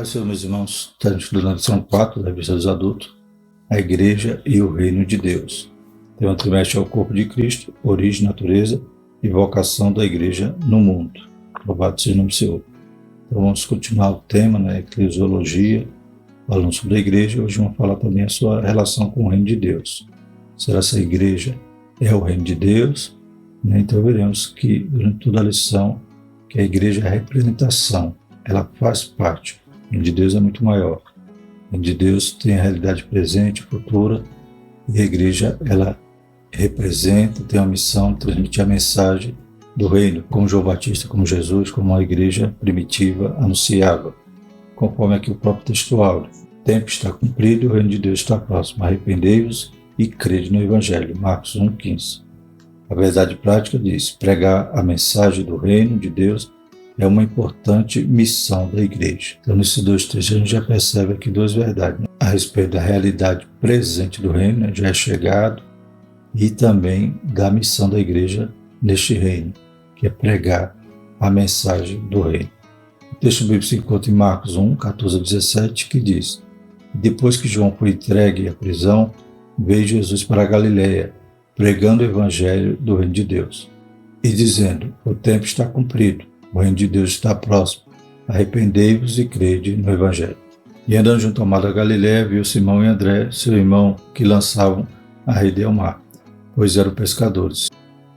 Paz, Senhor, meus irmãos. Estamos estudando a lição 4 da Revista dos Adultos, a Igreja e o Reino de Deus. Tema trimestre é o corpo de Cristo, origem, natureza e vocação da Igreja no mundo. Louvado seja o nome do Senhor. Então vamos continuar o tema, eclesiologia, falando sobre a Igreja. Hoje vamos falar também a sua relação com o Reino de Deus. Será essa Igreja é o Reino de Deus? Então veremos que durante toda a lição que a Igreja é a representação, ela faz parte. O reino de Deus é muito maior. O reino de Deus tem a realidade presente, futura, e a igreja, ela representa, tem a missão de transmitir a mensagem do reino, como João Batista, como Jesus, como a igreja primitiva anunciava, conforme aqui o próprio texto áureo. O tempo está cumprido e o reino de Deus está próximo. Arrependei-vos e crede no Evangelho. Marcos 1,15. A verdade prática diz: pregar a mensagem do reino de Deus é uma importante missão da igreja. Então, nesses dois textos, a gente já percebe aqui duas verdades, a respeito da realidade presente do reino, já é chegado, e também da missão da igreja neste reino, que é pregar a mensagem do reino. O texto bíblico se encontra em Marcos 1, 14 a 17, que diz: depois que João foi entregue à prisão, veio Jesus para a Galileia, pregando o evangelho do reino de Deus, e dizendo: o tempo está cumprido, o reino de Deus está próximo. Arrependei-vos e crede no Evangelho. E andando junto ao mar da Galileia, viu Simão e André, seu irmão, que lançavam a rede ao mar, pois eram pescadores.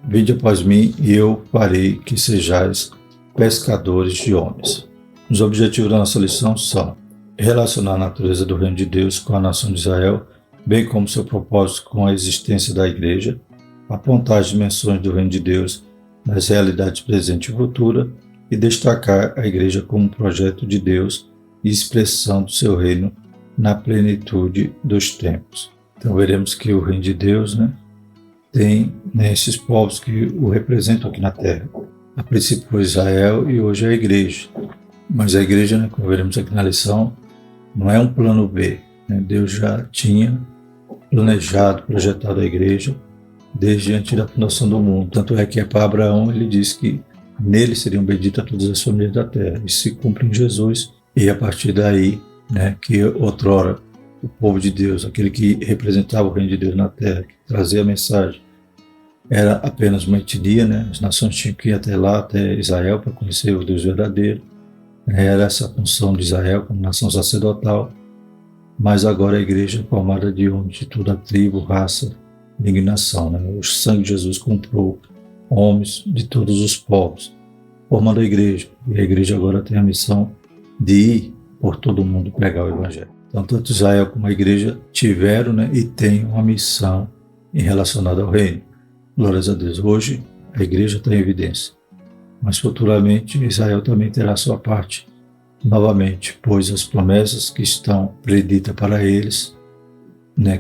Vinde após mim, e eu farei que sejais pescadores de homens. Os objetivos da nossa lição são relacionar a natureza do reino de Deus com a nação de Israel, bem como seu propósito com a existência da igreja, apontar as dimensões do reino de Deus nas realidades presente e futura, e destacar a igreja como um projeto de Deus e expressão do seu reino na plenitude dos tempos. Então veremos que o reino de Deus tem esses povos que o representam aqui na terra. A princípio foi Israel e hoje é a igreja. Mas a igreja, como veremos aqui na lição, não é um plano B. Deus já tinha planejado, projetado a igreja desde antes da fundação do mundo. Tanto é que para Abraão ele diz que nele seriam benditas todas as famílias da terra. Isso se cumpre em Jesus, e a partir daí, que outrora o povo de Deus, aquele que representava o reino de Deus na terra, que trazia a mensagem, era apenas uma etnia, as nações tinham que ir até lá, até Israel, para conhecer o Deus verdadeiro. Era essa a função de Israel como nação sacerdotal, mas agora a igreja é formada de homens de toda a tribo, raça, língua e nação. O sangue de Jesus comprou homens de todos os povos, formando a igreja. E a igreja agora tem a missão de ir por todo o mundo pregar o Evangelho. Então, tanto Israel como a igreja tiveram e têm uma missão relacionada ao reino. Glórias a Deus. Hoje, a igreja está em evidência. Mas futuramente, Israel também terá sua parte novamente, pois as promessas que estão preditas para eles,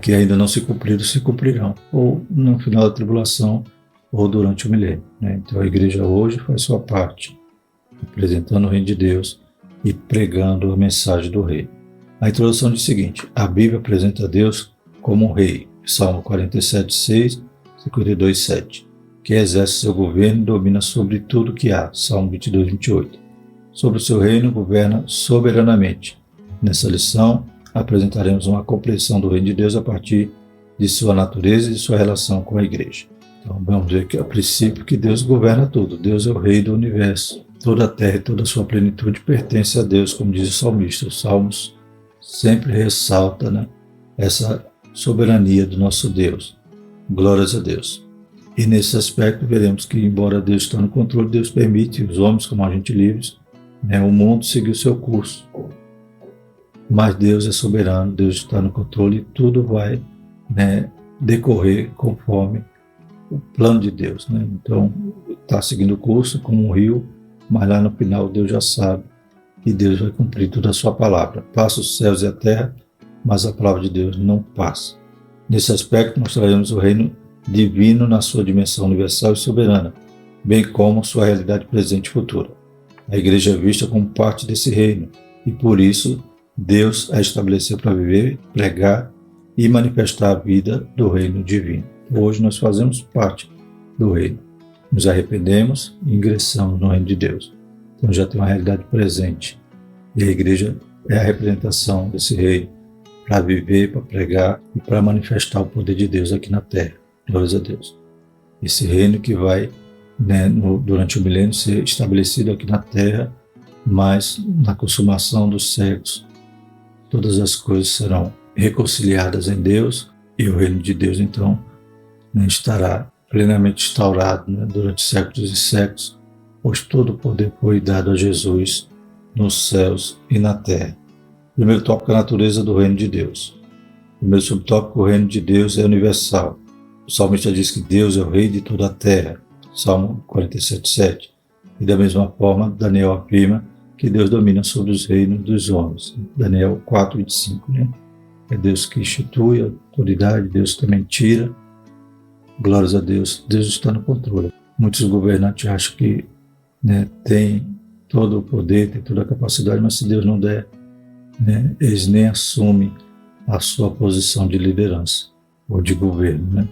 que ainda não se cumpriram, se cumprirão, ou no final da tribulação, ou durante o milênio. Então a igreja hoje faz sua parte, apresentando o reino de Deus e pregando a mensagem do rei. A introdução diz o seguinte: a Bíblia apresenta a Deus como um rei, Salmo 47:6, 52:7, que exerce seu governo e domina sobre tudo que há, Salmo 22:28. Sobre o seu reino governa soberanamente. Nessa lição, apresentaremos uma compreensão do reino de Deus a partir de sua natureza e de sua relação com a igreja. Então vamos ver que a princípio que Deus governa tudo. Deus é o rei do universo. Toda a terra e toda a sua plenitude pertence a Deus, como diz o salmista. Os salmos sempre ressaltam essa soberania do nosso Deus. Glórias a Deus. E nesse aspecto veremos que, embora Deus está no controle, Deus permite os homens como agentes livres, o mundo seguir o seu curso. Mas Deus é soberano, Deus está no controle e tudo vai decorrer conforme o plano de Deus. Então, está seguindo o curso como um rio, mas lá no final Deus já sabe e Deus vai cumprir toda a sua palavra. Passa os céus e a terra, mas a palavra de Deus não passa. Nesse aspecto, mostraremos o reino divino na sua dimensão universal e soberana, bem como sua realidade presente e futura. A igreja é vista como parte desse reino e, por isso, Deus a estabeleceu para viver, pregar e manifestar a vida do reino divino. Hoje nós fazemos parte do reino. Nos arrependemos e ingressamos no reino de Deus. Então já tem uma realidade presente. E a igreja é a representação desse reino para viver, para pregar e para manifestar o poder de Deus aqui na terra. Glórias a Deus. Esse reino que vai, durante o milênio, ser estabelecido aqui na terra, mas na consumação dos séculos, todas as coisas serão reconciliadas em Deus e o reino de Deus, então, estará plenamente instaurado durante séculos e séculos, pois todo o poder foi dado a Jesus nos céus e na terra. Primeiro tópico, a natureza do reino de Deus. Primeiro subtópico, o reino de Deus é universal. O salmista diz que Deus é o rei de toda a terra, Salmo 47:7. E da mesma forma, Daniel afirma que Deus domina sobre os reinos dos homens, Daniel 4:25. É Deus que institui a autoridade, Deus também tira. Glórias a Deus, Deus está no controle. Muitos governantes acham que tem todo o poder, tem toda a capacidade, mas se Deus não der, eles nem assumem a sua posição de liderança ou de governo.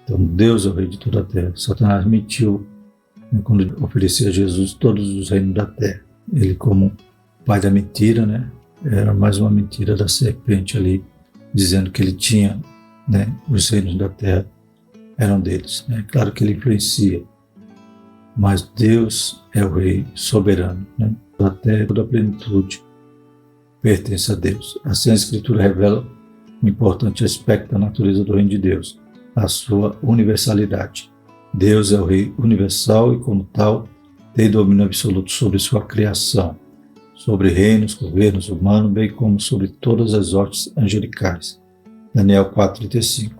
Então Deus é o rei de toda a terra. Satanás mentiu quando oferecia a Jesus todos os reinos da terra. Ele, como pai da mentira, era mais uma mentira da serpente ali, dizendo que ele tinha, os reinos da terra eram deles. Claro que ele influencia, mas Deus é o rei soberano. A terra, toda a plenitude pertence a Deus. Assim a Escritura revela um importante aspecto da natureza do reino de Deus, a sua universalidade. Deus é o rei universal e, como tal, tem domínio absoluto sobre sua criação, sobre reinos, governos humanos, bem como sobre todas as hostes angelicais. Daniel 4:35.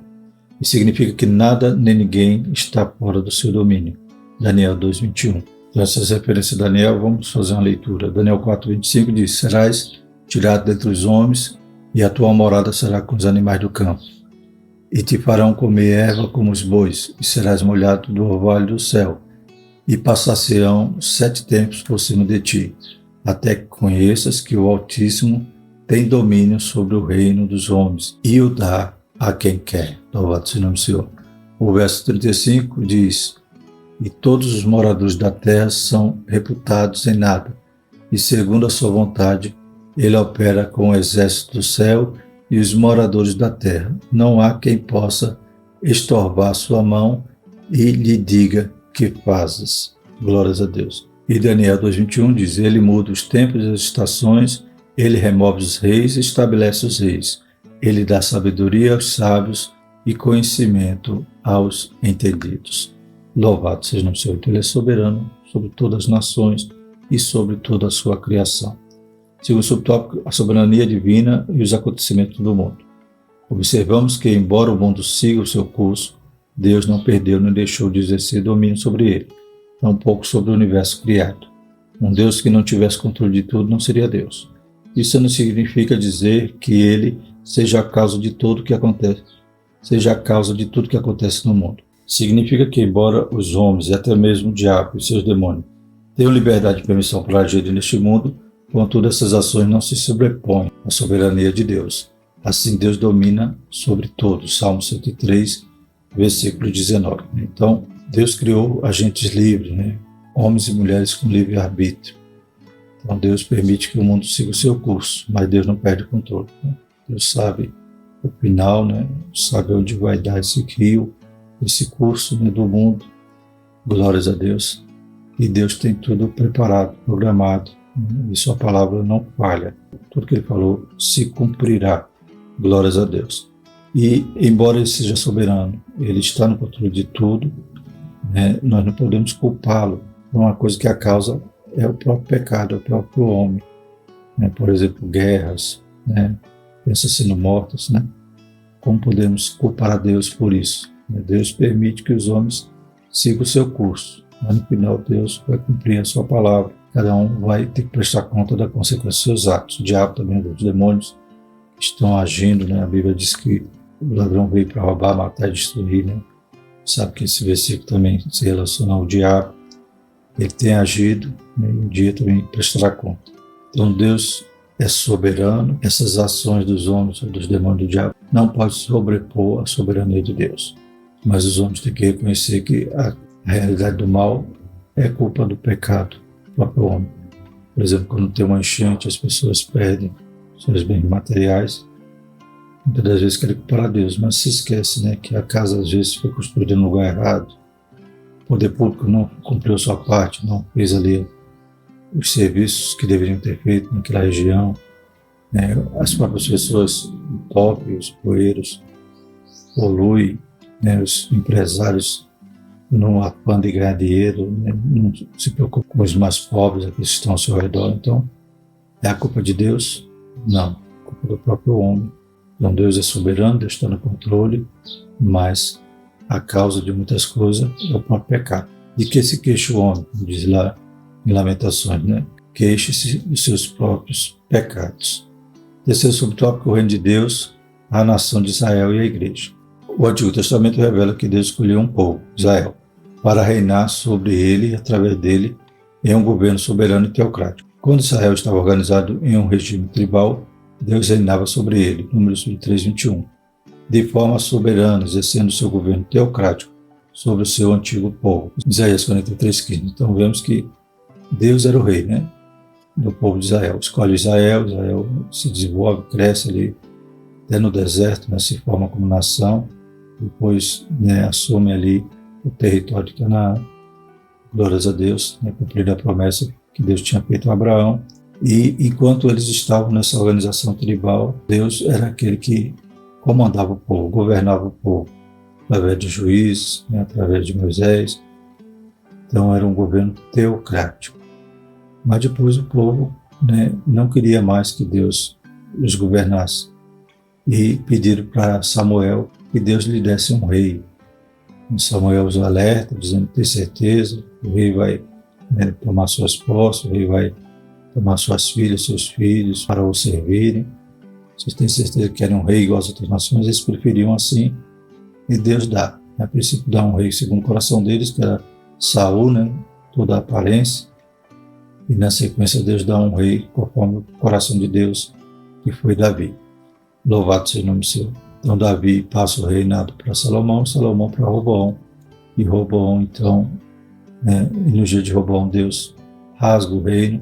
E significa que nada nem ninguém está fora do seu domínio. Daniel 2:21. Então, essas referências a Daniel, vamos fazer uma leitura. Daniel 4:25 diz: serás tirado dentre os homens, e a tua morada será com os animais do campo. E te farão comer erva como os bois, e serás molhado do orvalho do céu, e passar-se-ão 7 tempos por cima de ti, até que conheças que o Altíssimo tem domínio sobre o reino dos homens, e o dá a quem quer. Louvado seja o nome do Senhor. O verso 35 diz: e todos os moradores da terra são reputados em nada, e segundo a sua vontade, ele opera com o exército do céu e os moradores da terra. Não há quem possa estorvar sua mão e lhe diga: que fazes? Glórias a Deus. E Daniel 2:21 diz: ele muda os tempos e as estações, ele remove os reis e estabelece os reis. Ele dá sabedoria aos sábios e conhecimento aos entendidos. Louvado seja o nome do Senhor. Ele é soberano sobre todas as nações e sobre toda a sua criação. Segundo subtópico, a soberania divina e os acontecimentos do mundo. Observamos que, embora o mundo siga o seu curso, Deus não perdeu nem deixou de exercer domínio sobre ele, tampouco sobre o universo criado. Um Deus que não tivesse controle de tudo não seria Deus. Isso não significa dizer que ele seja a causa de tudo que acontece, no mundo. Significa que, embora os homens e até mesmo o diabo e seus demônios tenham liberdade e permissão para agir neste mundo, contudo, essas ações não se sobrepõem à soberania de Deus. Assim, Deus domina sobre todos. Salmo 103, versículo 19. Então, Deus criou agentes livres, homens e mulheres com livre-arbítrio. Então, Deus permite que o mundo siga o seu curso, mas Deus não perde o controle. Deus sabe o final, sabe onde vai dar esse rio, esse curso do mundo. Glórias a Deus. E Deus tem tudo preparado, programado. E sua palavra não falha. Tudo que ele falou se cumprirá. Glórias a Deus. E, embora ele seja soberano, ele está no controle de tudo, nós não podemos culpá-lo por uma coisa que a causa é o próprio pecado, é o próprio homem. Por exemplo, guerras, pessoas sendo mortas. Como podemos culpar a Deus por isso? Deus permite que os homens sigam o seu curso, mas no final Deus vai cumprir a sua palavra. Cada um vai ter que prestar conta da consequência dos seus atos. O diabo também, os demônios que estão agindo, A Bíblia diz que o ladrão veio para roubar, matar e destruir, Sabe que esse versículo também se relaciona ao diabo. Ele tem agido, e um dia também prestará conta. Então Deus é soberano. Essas ações dos homens ou dos demônios do diabo não podem sobrepor a soberania de Deus. Mas os homens têm que reconhecer que a realidade do mal é culpa do pecado do próprio homem. Por exemplo, quando tem uma enchente, as pessoas perdem seus bens materiais. Muitas das vezes querem culpar a Deus, mas se esquece, né, que a casa às vezes foi construída no lugar errado. O poder público não cumpriu sua parte, não fez ali os serviços que deveriam ter feito naquela região. Né? As próprias pessoas pobres, os poeiros, poluem, né? Os empresários não afã de ganhar dinheiro, né? Não se preocupam com os mais pobres, aqueles que estão ao seu redor. Então, é a culpa de Deus? Não, é a culpa do próprio homem. Então, Deus é soberano, Deus está no controle, mas a causa de muitas coisas é o próprio pecado. De que se queixa o homem, diz lá em Lamentações, né? Queixe-se dos seus próprios pecados. Terceiro subtópico, o reino de Deus, a nação de Israel e a igreja. O Antigo Testamento revela que Deus escolheu um povo, Israel, para reinar sobre ele e através dele em um governo soberano e teocrático. Quando Israel estava organizado em um regime tribal, Deus reinava sobre ele, Números 23, 21, de forma soberana, exercendo seu governo teocrático sobre o seu antigo povo. Isaías 43, 15. Então vemos que Deus era o rei, né, do povo de Israel. Escolhe Israel se desenvolve, cresce ali, até no deserto, né, se forma como nação, depois, né, assume ali o território de Canaã. Glórias a Deus, né, cumprindo a promessa que Deus tinha feito a Abraão. E enquanto eles estavam nessa organização tribal, Deus era aquele que comandava o povo, governava o povo, através de juízes, né, através de Moisés. Então era um governo teocrático. Mas depois o povo, né, não queria mais que Deus os governasse. E pediram para Samuel que Deus lhe desse um rei. E Samuel os alerta, dizendo que tem certeza, o rei vai, né, tomar suas posses, o rei vai tomar suas filhas, seus filhos, para o servirem. Vocês têm certeza que querem um rei igual às outras nações? Eles preferiam assim, e Deus dá. A princípio dá um rei segundo o coração deles, que era Saul, né, toda a aparência, e na sequência Deus dá um rei conforme o coração de Deus, que foi Davi. Louvado seja o nome seu. Então Davi passa o reinado para Salomão, Salomão para Roboão, e Roboão então, né, e no dia de Roboão Deus rasga o reino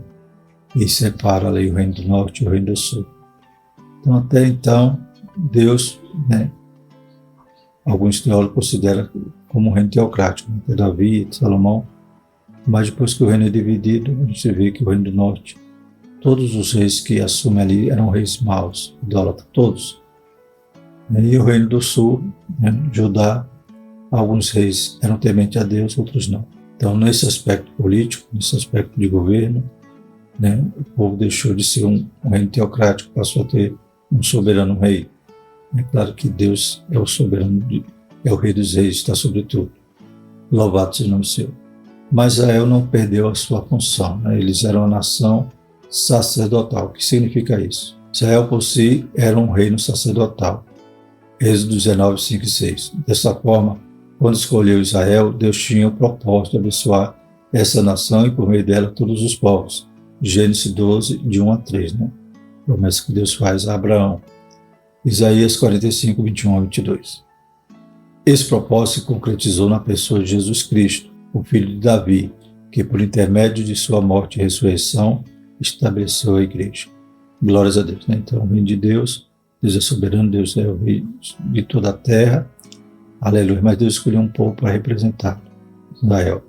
e separa ali o reino do norte e o reino do sul. Então até então Deus, né, alguns teólogos consideram como um reino teocrático, né, Davi e Salomão, mas depois que o reino é dividido, a gente vê que o reino do norte, todos os reis que assumem ali eram reis maus, idólatras, todos. E o reino do sul, né, Judá, alguns reis eram tementes a Deus, outros não. Então, nesse aspecto político, nesse aspecto de governo, né, o povo deixou de ser um reino teocrático, passou a ter um soberano rei. É claro que Deus é o soberano, é o rei dos reis, está sobre tudo. Louvado seja o nome seu. Mas Israel não perdeu a sua função, né? Eles eram uma nação sacerdotal. O que significa isso? Israel por si era um reino sacerdotal. Êxodo 19, 5 e 6. Dessa forma, quando escolheu Israel, Deus tinha o propósito de abençoar essa nação e por meio dela todos os povos. Gênesis 12, de 1 a 3, né? Promessa que Deus faz a Abraão. Isaías 45, 21 a 22. Esse propósito se concretizou na pessoa de Jesus Cristo, o filho de Davi, que por intermédio de sua morte e ressurreição estabeleceu a igreja. Glórias a Deus, né? Então, o reino de Deus, Deus é soberano, Deus é o rei de toda a terra, aleluia, mas Deus escolheu um povo para representar Israel.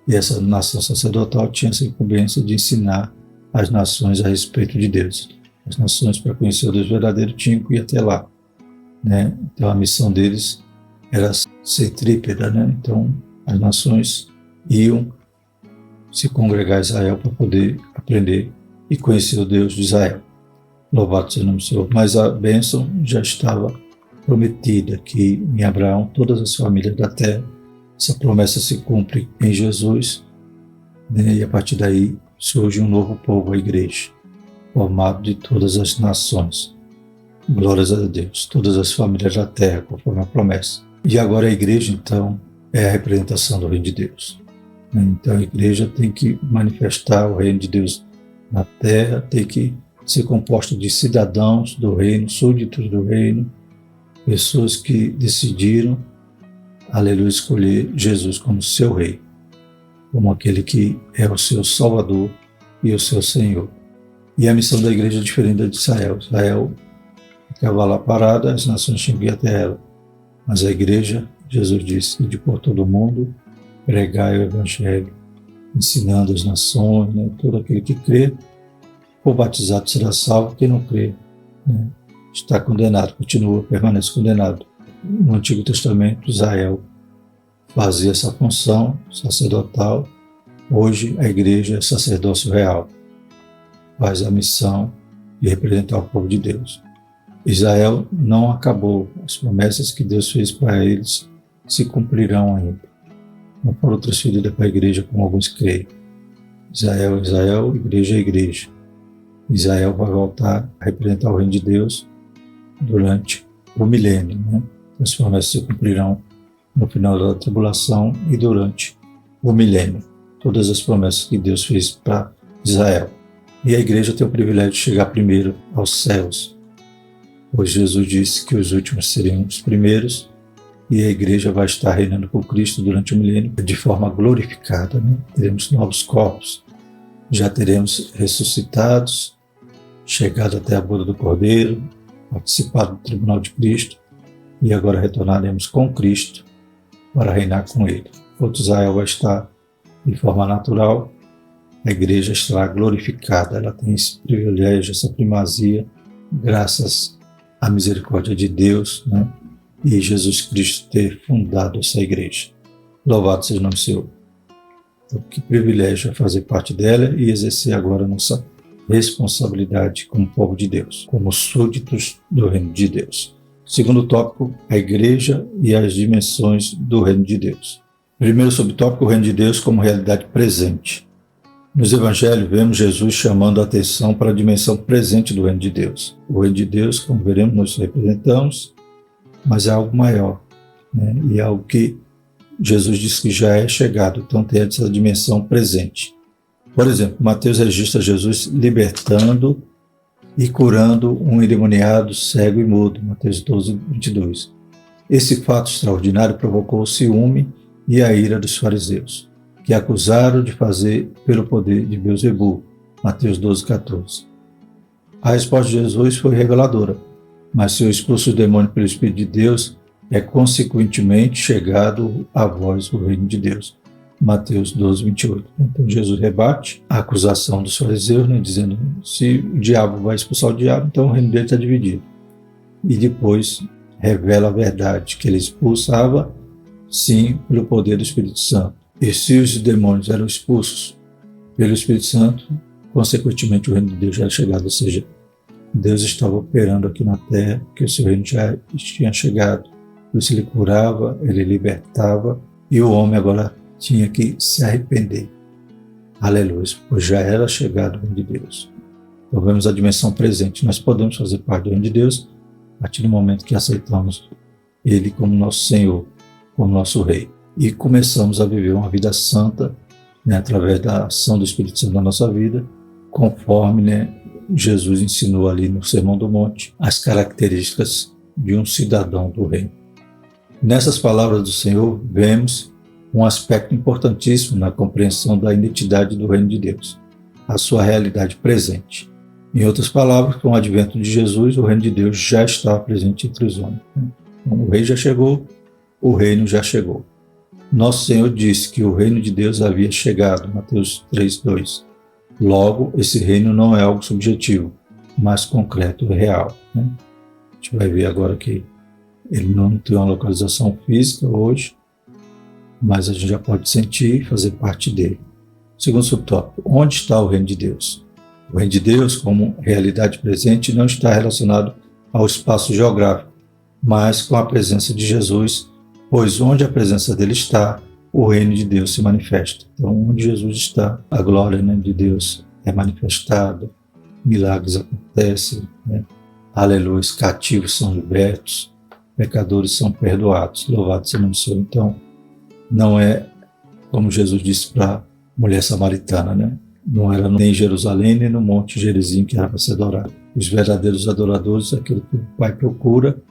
E essa nação sacerdotal tinha essa incumbência de ensinar as nações a respeito de Deus. As nações, para conhecer o Deus verdadeiro, tinham que ir até lá, né? Então, a missão deles era centrípeta, né? Então, as nações iam se congregar a Israel para poder aprender e conhecer o Deus de Israel. Louvado seja o nome do Senhor. Mas a bênção já estava prometida, que em Abraão todas as famílias da terra, essa promessa se cumpre em Jesus, né? E a partir daí surge um novo povo, a igreja, formado de todas as nações. Glórias a Deus, todas as famílias da terra, conforme a promessa. E agora a igreja, então, é a representação do reino de Deus. Então a igreja tem que manifestar o reino de Deus na terra, tem que ser composta de cidadãos do reino, súditos do reino, pessoas que decidiram, aleluia, escolher Jesus como seu rei, como aquele que é o seu Salvador e o seu Senhor. E a missão da igreja é diferente da de Israel. Israel ficava lá parada, as nações tinham que ir até ela. Mas a igreja, Jesus disse, ide por todo o mundo, pregai o evangelho, ensinando as nações, né? Todo aquele que crê, for batizado será salvo, quem não crê, né, está condenado, continua, permanece condenado. No Antigo Testamento, Israel fazia essa função sacerdotal. Hoje a igreja é sacerdócio real, faz a missão de representar o povo de Deus. Israel não acabou, as promessas que Deus fez para eles se cumprirão ainda. Não foram transferidas para a igreja como alguns creem. Israel é Israel, igreja é igreja. Israel vai voltar a representar o reino de Deus durante o milênio, né? As promessas se cumprirão no final da tribulação e durante o milênio. Todas as promessas que Deus fez para Israel. E a igreja tem o privilégio de chegar primeiro aos céus, pois Jesus disse que os últimos seriam os primeiros, e a igreja vai estar reinando com Cristo durante o milênio de forma glorificada, né? Teremos novos corpos, já teremos ressuscitados, chegado até a boda do Cordeiro, participado do tribunal de Cristo, e agora retornaremos com Cristo para reinar com Ele. Enquanto Israel vai estar de forma natural, a igreja estará glorificada. Ela tem esse privilégio, essa primazia, graças à misericórdia de Deus, né? E Jesus Cristo ter fundado essa igreja. Louvado seja o nome do Senhor. Então, que privilégio é fazer parte dela e exercer agora a nossa responsabilidade como povo de Deus, como súditos do reino de Deus. Segundo tópico, a igreja e as dimensões do reino de Deus. Primeiro subtópico, o reino de Deus como realidade presente. Nos evangelhos, vemos Jesus chamando a atenção para a dimensão presente do reino de Deus. O reino de Deus, como veremos, nós representamos, mas é algo maior, né? E é algo que Jesus diz que já é chegado, então tem essa dimensão presente. Por exemplo, Mateus registra Jesus libertando e curando um endemoniado, cego e mudo, Mateus 12, 22. Esse fato extraordinário provocou o ciúme e a ira dos fariseus, que acusaram de fazer pelo poder de Beelzebul, Mateus 12, 14. A resposta de Jesus foi reveladora, mas se eu expulso o demônio pelo Espírito de Deus, é consequentemente chegado a vós o reino de Deus, Mateus 12, 28. Então Jesus rebate a acusação dos fariseus, né, dizendo, se o diabo vai expulsar o diabo, então o reino dele está dividido. E depois revela a verdade, que ele expulsava, sim, pelo poder do Espírito Santo. E se os demônios eram expulsos pelo Espírito Santo, consequentemente o reino de Deus já era chegado, ou seja, Deus estava operando aqui na terra, que o seu reino já tinha chegado. Por isso ele curava, ele libertava, e o homem agora tinha que se arrepender. Aleluia, pois já era chegado o reino de Deus. Então vemos a dimensão presente. Nós podemos fazer parte do reino de Deus a partir do momento que aceitamos Ele como nosso Senhor, como nosso Rei. E começamos a viver uma vida santa, né, através da ação do Espírito Santo na nossa vida, conforme, né, Jesus ensinou ali no Sermão do Monte as características de um cidadão do reino. Nessas palavras do Senhor, vemos um aspecto importantíssimo na compreensão da identidade do reino de Deus, a sua realidade presente. Em outras palavras, com o advento de Jesus, o reino de Deus já está presente entre os homens. Então, o rei já chegou, o reino já chegou. Nosso Senhor disse que o reino de Deus havia chegado, Mateus 3:2. Logo, esse reino não é algo subjetivo, mas concreto e real, né? A gente vai ver agora que ele não tem uma localização física hoje, mas a gente já pode sentir e fazer parte dele. Segundo subtópico, onde está o reino de Deus? O reino de Deus, como realidade presente, não está relacionado ao espaço geográfico, mas com a presença de Jesus, pois onde a presença dele está, o reino de Deus se manifesta. Então, onde Jesus está, a glória, né, de Deus é manifestada, milagres acontecem, né? Aleluia, cativos são libertos, pecadores são perdoados. Louvado seja o nome do Senhor. Então, não é como Jesus disse para a mulher samaritana, né? Não era nem em Jerusalém, nem no Monte Gerizim que era para ser adorado. Os verdadeiros adoradores, aquele que o Pai procura,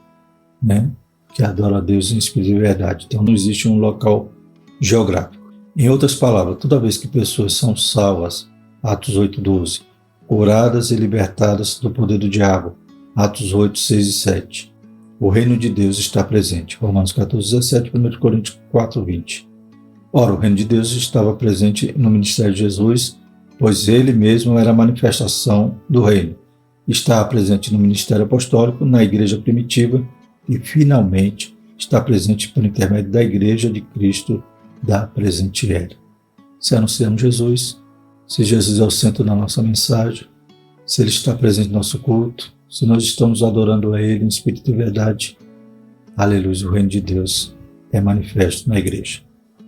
né, que adora a Deus em espírito e verdade. Então não existe um local geográfico. Em outras palavras, toda vez que pessoas são salvas Atos 8:12. Curadas e libertadas do poder do diabo. Atos 8:6 e 7. O reino de Deus está presente. Romanos 14:17, 1 Coríntios 4:20. Ora, o reino de Deus estava presente no ministério de Jesus, pois ele mesmo era a manifestação do reino. Está presente no ministério apostólico, na igreja primitiva e, finalmente, está presente por intermédio da igreja de Cristo da presente era. Se anunciamos Jesus, se Jesus é o centro da nossa mensagem, se ele está presente no nosso culto, se nós estamos adorando a ele em espírito e verdade, aleluia, o reino de Deus é manifesto na igreja.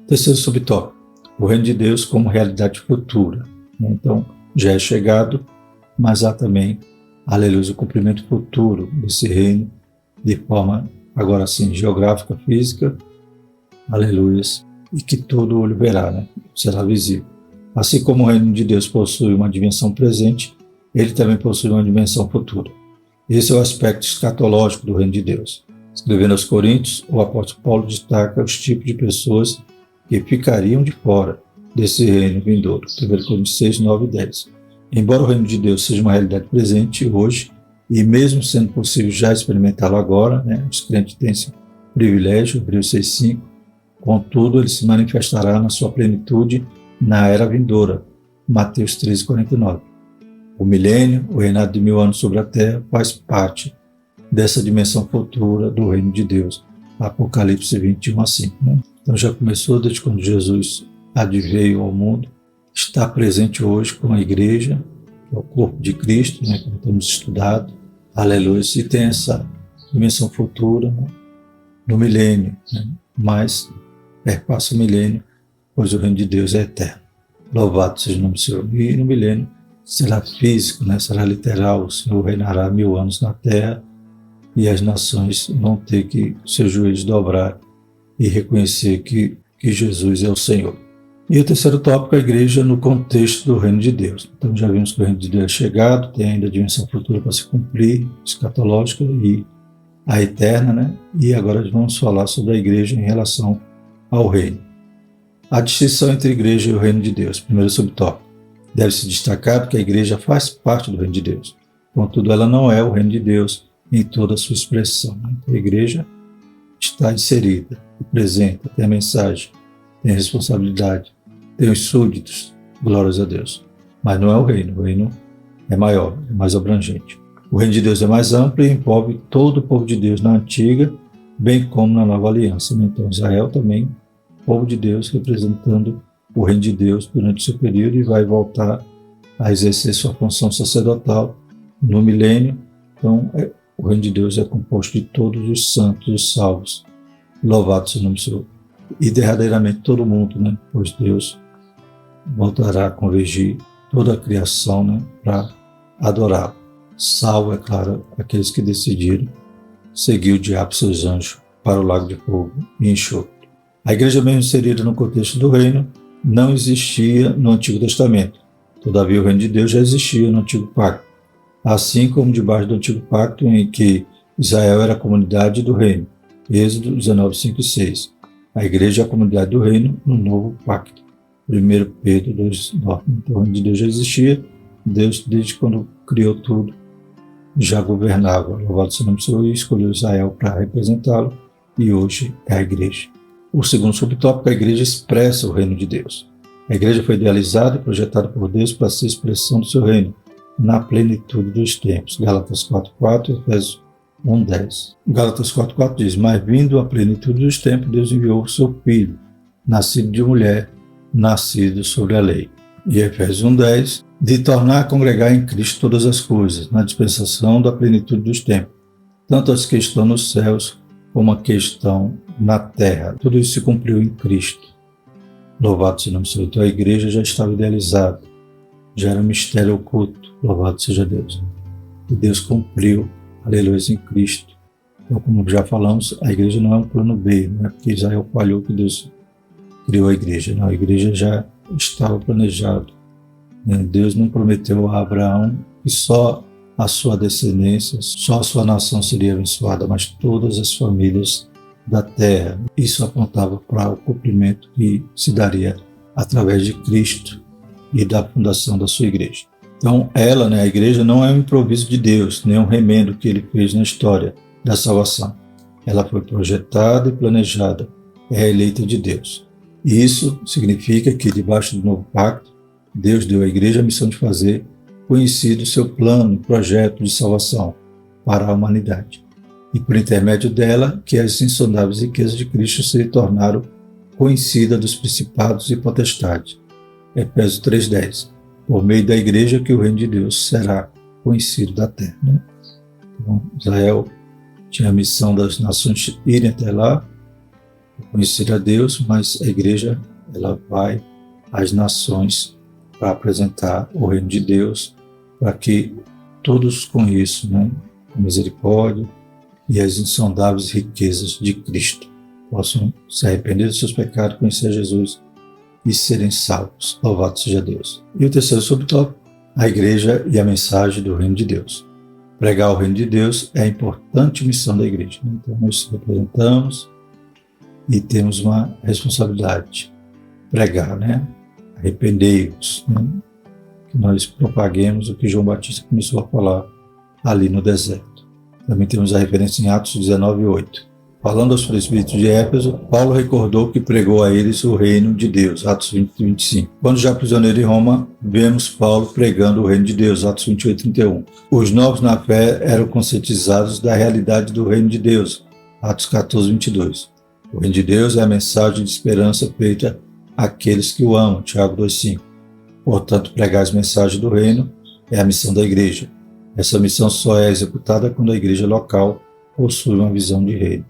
Terceiro subtópico, o reino de Deus como realidade futura. Então, já é chegado, mas há também, aleluia, o cumprimento futuro desse reino, de forma, agora sim, geográfica, física, aleluia, e que todo olho verá, será visível. Assim como o reino de Deus possui uma dimensão presente, ele também possui uma dimensão futura. Esse é o aspecto escatológico do reino de Deus. Escrevendo aos Coríntios, o apóstolo Paulo destaca os tipos de pessoas que ficariam de fora desse reino vindouro. 1 Coríntios 6, 9 e 10. Embora o reino de Deus seja uma realidade presente hoje, e mesmo sendo possível já experimentá-lo agora, os crentes têm esse privilégio, Hebreus 6, 5, contudo, ele se manifestará na sua plenitude na era vindoura, Mateus 13, 49. O milênio, o reinado de 1000 anos sobre a terra, faz parte dessa dimensão futura do reino de Deus, Apocalipse 21 a 5. Então já começou desde quando Jesus adveio ao mundo, está presente hoje com a igreja, que é o corpo de Cristo, como temos estudado, aleluia, e tem essa dimensão futura no milênio, mas perpassa o milênio, pois o reino de Deus é eterno. Louvado seja o nome do Senhor. E no milênio será físico, será literal, o Senhor reinará 1000 anos na terra e as nações vão ter que seus joelhos dobrar e reconhecer que Jesus é o Senhor. E o terceiro tópico é a igreja no contexto do reino de Deus. Então já vimos que o reino de Deus é chegado, tem ainda a dimensão futura para se cumprir, escatológica e a eterna, E agora vamos falar sobre a igreja em relação ao reino. A distinção entre a igreja e o reino de Deus. Primeiro subtópico. Deve-se destacar que a igreja faz parte do reino de Deus. Contudo, ela não é o reino de Deus em toda a sua expressão. Então, a igreja está inserida, representa, tem a mensagem, tem a responsabilidade, tem os súditos, glórias a Deus. Mas não é o reino é maior, é mais abrangente. O reino de Deus é mais amplo e envolve todo o povo de Deus na antiga, bem como na nova aliança. Então, Israel também, povo de Deus, representando o reino de Deus durante o seu período e vai voltar a exercer sua função sacerdotal no milênio. Então, o reino de Deus é composto de todos os santos, os salvos. Louvado seja o nome do Senhor. E derradeiramente todo mundo, pois Deus voltará a convergir toda a criação, para adorá-lo. Salvo, é claro, aqueles que decidiram seguir o diabo e seus anjos para o lago de fogo e enxofre. A igreja, mesmo inserida no contexto do reino, não existia no Antigo Testamento. Todavia, o reino de Deus já existia no Antigo Pacto, assim como debaixo do Antigo Pacto, em que Israel era a comunidade do reino. Êxodo 19, 5 e 6. A igreja é a comunidade do reino no Novo Pacto. 1 Pedro 2, 9. Então, o reino de Deus já existia. Deus, desde quando criou tudo, já governava. Louvado seja o nome do Senhor, e escolheu Israel para representá-lo, e hoje é a igreja. O segundo subtópico, a igreja expressa o reino de Deus. A igreja foi idealizada e projetada por Deus para ser expressão do seu reino, na plenitude dos tempos. Gálatas 4:4, Efésios 1:10. Gálatas 4:4 diz: mas vindo a plenitude dos tempos, Deus enviou o seu Filho, nascido de mulher, nascido sobre a lei. E Efésios 1:10, de tornar a congregar em Cristo todas as coisas, na dispensação da plenitude dos tempos, tanto as que estão nos céus, como as que estão na terra. Tudo isso se cumpriu em Cristo. Louvado seja o nome do Senhor. Então a igreja já estava idealizada, já era um mistério oculto. Louvado seja Deus. E Deus cumpriu, aleluia, em Cristo. Então, como já falamos, a igreja não é um plano B, não é porque Israel falhou que Deus criou a igreja. Não, a igreja já estava planejada. Deus não prometeu a Abraão que só a sua descendência, só a sua nação seria abençoada, mas todas as famílias da terra. Isso apontava para o cumprimento que se daria através de Cristo, e da fundação da sua igreja. Então, ela, a igreja, não é um improviso de Deus, nem um remendo que ele fez na história da salvação. Ela foi projetada e planejada, é a eleita de Deus. E isso significa que, debaixo do novo pacto, Deus deu à igreja a missão de fazer conhecido o seu plano e projeto de salvação para a humanidade. E por intermédio dela, que as insondáveis riquezas de Cristo se tornaram conhecidas dos principados e potestades. Efésios 3,10. Por meio da igreja que o reino de Deus será conhecido da terra. Então, Israel tinha a missão das nações irem até lá, conhecer a Deus, mas a igreja ela vai às nações para apresentar o reino de Deus, para que todos conheçam a misericórdia e as insondáveis riquezas de Cristo, possam se arrepender dos seus pecados, conhecer Jesus e serem salvos. Louvado seja Deus. E o terceiro subtópico, a igreja e a mensagem do reino de Deus. Pregar o reino de Deus é a importante missão da igreja. Então nós representamos e temos uma responsabilidade. Pregar, Arrependei-vos, que nós propaguemos o que João Batista começou a falar ali no deserto. Também temos a referência em Atos 19:8. Falando aos presbíteros de Éfeso, Paulo recordou que pregou a eles o reino de Deus, Atos 20:25. Quando já prisioneiro em Roma, vemos Paulo pregando o reino de Deus, Atos 28:31. Os novos na fé eram conscientizados da realidade do reino de Deus, Atos 14:22. O reino de Deus é a mensagem de esperança feita àqueles que o amam, Tiago 2:5. Portanto, pregar as mensagens do reino é a missão da igreja. Essa missão só é executada quando a igreja local possui uma visão de reino.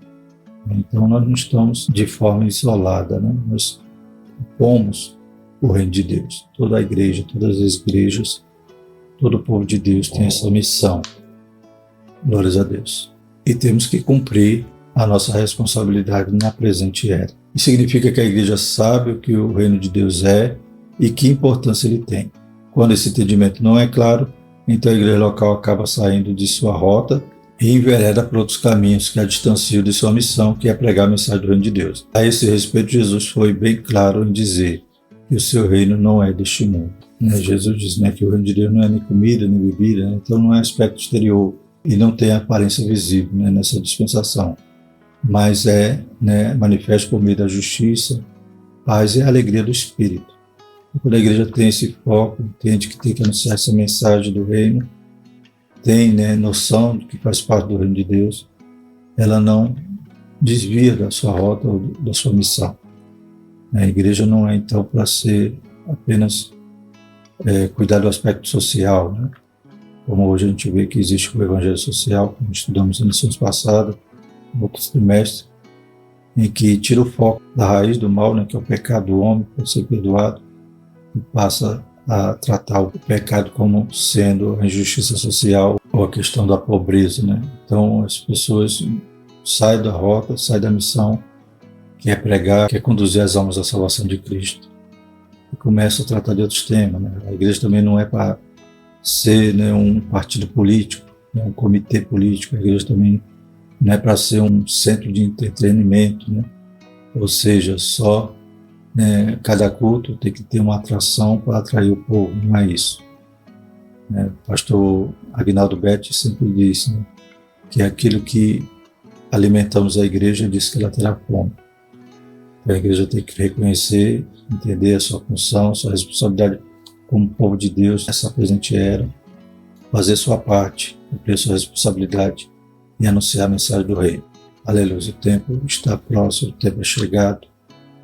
Então nós não estamos de forma isolada, nós pomos o reino de Deus. Toda a igreja, todas as igrejas, todo o povo de Deus tem essa missão. Glórias a Deus. E temos que cumprir a nossa responsabilidade na presente era. Isso significa que a igreja sabe o que o reino de Deus é e que importância ele tem. Quando esse entendimento não é claro, então a igreja local acaba saindo de sua rota e envereda por outros caminhos que a distanciam de sua missão, que é pregar a mensagem do reino de Deus. A esse respeito, Jesus foi bem claro em dizer que o seu reino não é deste mundo. Jesus diz que o reino de Deus não é nem comida, nem bebida, então não é aspecto exterior e não tem aparência visível nessa dispensação, mas é manifesto por meio da justiça, paz e alegria do Espírito. E quando a igreja tem esse foco, entende que tem que anunciar essa mensagem do reino, tem noção de que faz parte do reino de Deus, ela não desvia da sua rota ou da sua missão. A igreja não é então para ser apenas cuidar do aspecto social, como hoje a gente vê que existe o evangelho social, como estudamos em lições passadas, no outro trimestre, em que tira o foco da raiz do mal, que é o pecado do homem, para ser perdoado, e passa a tratar o pecado como sendo a injustiça social ou a questão da pobreza. Então as pessoas saem da rota, saem da missão, que é pregar, que é conduzir as almas à salvação de Cristo, e começam a tratar de outros temas. A igreja também não é para ser um partido político, um comitê político. A igreja também não é para ser um centro de entretenimento, ou seja, só cada culto tem que ter uma atração para atrair o povo, não é isso. O pastor Aguinaldo Betti sempre diz que é aquilo que alimentamos a igreja, diz que ela terá fome. A igreja tem que reconhecer, entender a sua função, sua responsabilidade como povo de Deus nessa presente era, fazer sua parte, cumprir sua responsabilidade e anunciar a mensagem do reino. Aleluia, o tempo está próximo, o tempo é chegado.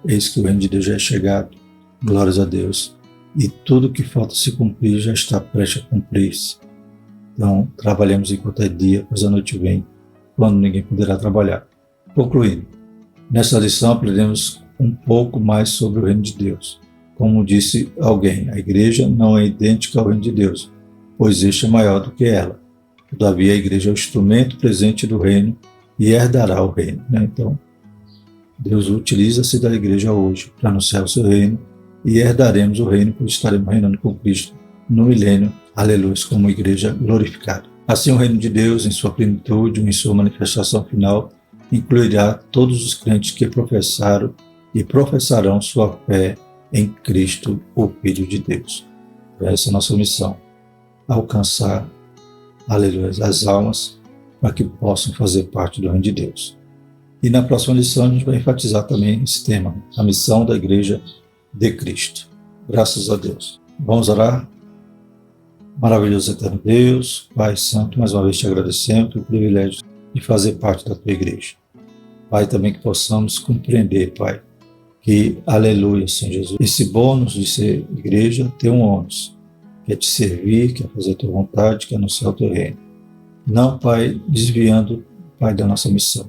Eis que o reino de Deus já é chegado, glórias a Deus, e tudo que falta se cumprir já está prestes a cumprir-se. Então, trabalhemos enquanto é dia, pois a noite vem, quando ninguém poderá trabalhar. Concluindo, nesta lição aprendemos um pouco mais sobre o reino de Deus. Como disse alguém, a igreja não é idêntica ao reino de Deus, pois este é maior do que ela. Todavia, a igreja é o instrumento presente do reino e herdará o reino. Então, Deus utiliza-se da igreja hoje para anunciar o seu reino e herdaremos o reino, pois estaremos reinando com Cristo no milênio, aleluia, como igreja glorificada. Assim, o reino de Deus, em sua plenitude, em sua manifestação final, incluirá todos os crentes que professaram e professarão sua fé em Cristo, o Filho de Deus. Essa é a nossa missão, alcançar, aleluia, as almas para que possam fazer parte do reino de Deus. E na próxima lição a gente vai enfatizar também esse tema, a missão da Igreja de Cristo. Graças a Deus. Vamos orar? Maravilhoso eterno Deus, Pai Santo, mais uma vez te agradecemos pelo privilégio de fazer parte da tua igreja. Pai, também que possamos compreender, Pai, que, aleluia, Senhor Jesus, esse bônus de ser igreja tem um ônus, que é te servir, que é fazer a tua vontade, que é anunciar o teu reino. Não, Pai, desviando, Pai, da nossa missão.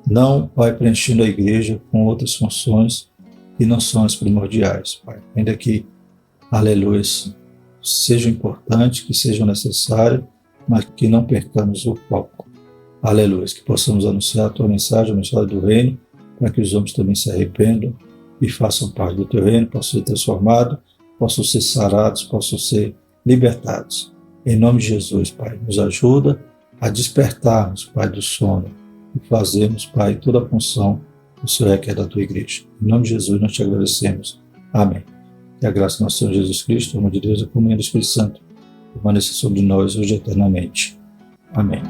Não, Pai, preenchendo a igreja com outras funções que não são as primordiais, Pai. Ainda que, aleluia, sejam importantes, que sejam necessárias, mas que não percamos o foco. Aleluia, que possamos anunciar a tua mensagem, a mensagem do reino, para que os homens também se arrependam e façam parte do teu reino, possam ser transformados, possam ser sarados, possam ser libertados. Em nome de Jesus, Pai, nos ajuda a despertarmos, Pai, do sono e fazermos, Pai, toda a função que o Senhor requer da tua igreja. Em nome de Jesus, nós te agradecemos. Amém. Que a graça do nosso Senhor Jesus Cristo, o amor de Deus e a comunhão do Espírito Santo permaneça sobre nós hoje e eternamente. Amém.